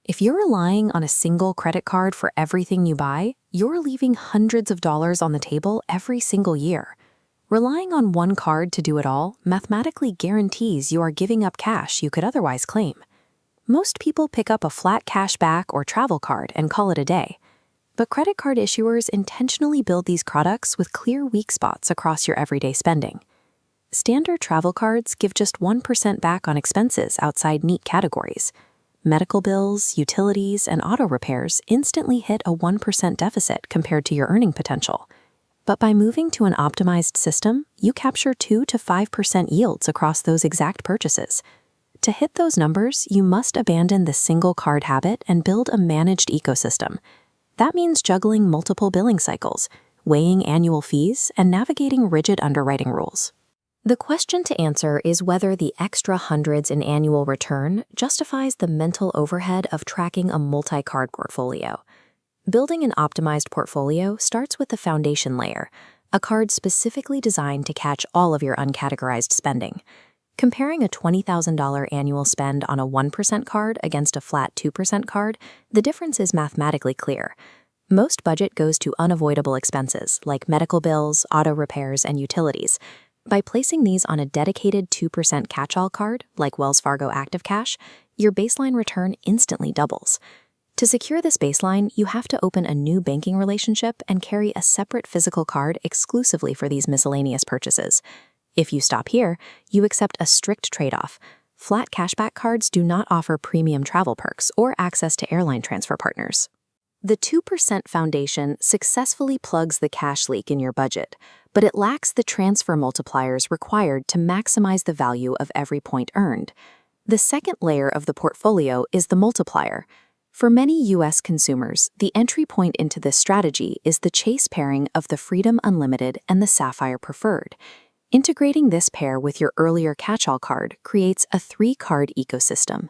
If you're relying on a single credit card for everything you buy, you're leaving hundreds of dollars on the table every single year. Relying on one card to do it all mathematically guarantees you are giving up cash you could otherwise claim. Most people pick up a flat cash back or travel card and call it a day. But credit card issuers intentionally build these products with clear weak spots across your everyday spending. Standard travel cards give just 1% back on expenses outside neat categories. Medical bills, utilities, and auto repairs instantly hit a 1% deficit compared to your earning potential. But by moving to an optimized system, you capture 2 to 5% yields across those exact purchases. To hit those numbers, you must abandon the single card habit and build a managed ecosystem. That means juggling multiple billing cycles, weighing annual fees, and navigating rigid underwriting rules. The question to answer is whether the extra hundreds in annual return justifies the mental overhead of tracking a multi-card portfolio. Building an optimized portfolio starts with the foundation layer, a card specifically designed to catch all of your uncategorized spending. Comparing a $20,000 annual spend on a 1% card against a flat 2% card, the difference is mathematically clear. Most budget goes to unavoidable expenses like medical bills, auto repairs, and utilities. By placing these on a dedicated 2% catch-all card, like Wells Fargo Active Cash, your baseline return instantly doubles. To secure this baseline, you have to open a new banking relationship and carry a separate physical card exclusively for these miscellaneous purchases. If you stop here, you accept a strict trade-off. Flat cashback cards do not offer premium travel perks or access to airline transfer partners. The 2% foundation successfully plugs the cash leak in your budget, but it lacks the transfer multipliers required to maximize the value of every point earned. The second layer of the portfolio is the multiplier. For many U.S. consumers, the entry point into this strategy is the Chase pairing of the Freedom Unlimited and the Sapphire Preferred. Integrating this pair with your earlier catch-all card creates a 3-card ecosystem.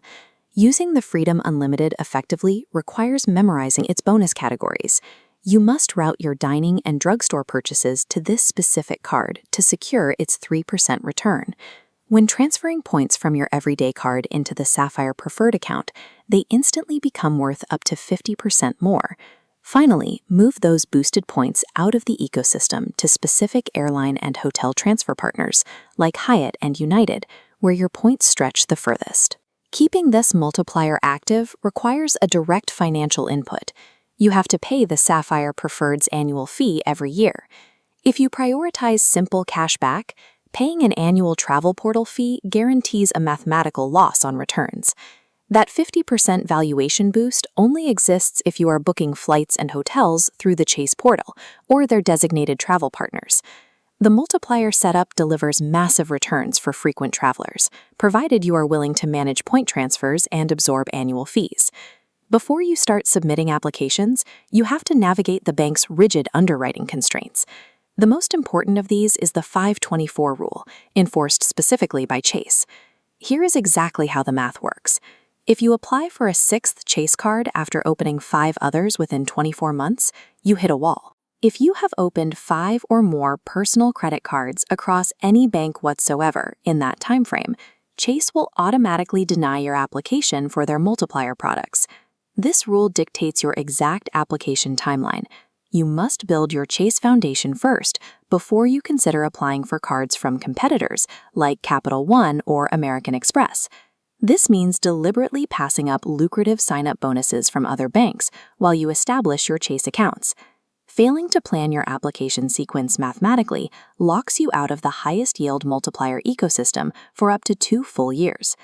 Using the Freedom Unlimited effectively requires memorizing its bonus categories. You must route your dining and drugstore purchases to this specific card to secure its 3% return. When transferring points from your everyday card into the Sapphire Preferred account, they instantly become worth up to 50% more. Finally, move those boosted points out of the ecosystem to specific airline and hotel transfer partners, like Hyatt and United, where your points stretch the furthest. Keeping this multiplier active requires a direct financial input. You have to pay the Sapphire Preferred's annual fee every year. If you prioritize simple cash back, paying an annual travel portal fee guarantees a mathematical loss on returns. That 50% valuation boost only exists if you are booking flights and hotels through the Chase portal or their designated travel partners. The multiplier setup delivers massive returns for frequent travelers, provided you are willing to manage point transfers and absorb annual fees. Before you start submitting applications, you have to navigate the bank's rigid underwriting constraints. The most important of these is the 524 rule, enforced specifically by Chase. Here is exactly how the math works. If you apply for a 6th Chase card after opening 5 others within 24 months, you hit a wall. If you have opened 5 or more personal credit cards across any bank whatsoever in that timeframe, Chase will automatically deny your application for their multiplier products. This rule dictates your exact application timeline. You must build your Chase Foundation first before you consider applying for cards from competitors like Capital One or American Express. This means deliberately passing up lucrative sign-up bonuses from other banks while you establish your Chase accounts. Failing to plan your application sequence mathematically locks you out of the highest yield multiplier ecosystem for up to 2 full years.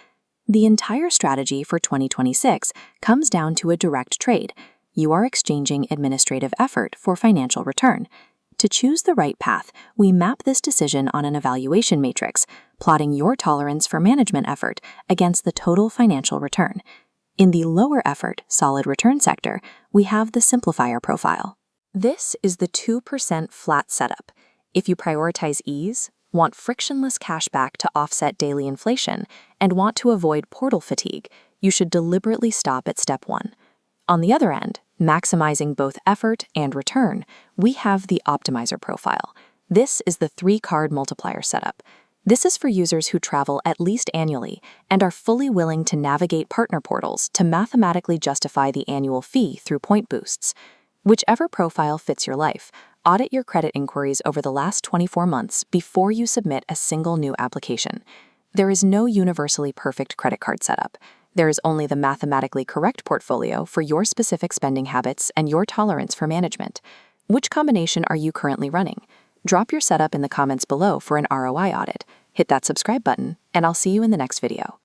The entire strategy for 2026 comes down to a direct trade. You are exchanging administrative effort for financial return. To choose the right path, we map this decision on an evaluation matrix, plotting your tolerance for management effort against the total financial return. In the lower effort, solid return sector, we have the simplifier profile. This is the 2% flat setup. If you prioritize ease, want frictionless cashback to offset daily inflation, and want to avoid portal fatigue, you should deliberately stop at step 1. On the other end, maximizing both effort and return, we have the optimizer profile. This is the 3-card multiplier setup. This is for users who travel at least annually and are fully willing to navigate partner portals to mathematically justify the annual fee through point boosts. Whichever profile fits your life, audit your credit inquiries over the last 24 months before you submit a single new application. There is no universally perfect credit card setup. There is only the mathematically correct portfolio for your specific spending habits and your tolerance for management. Which combination are you currently running? Drop your setup in the comments below for an ROI audit. Hit that subscribe button, and I'll see you in the next video.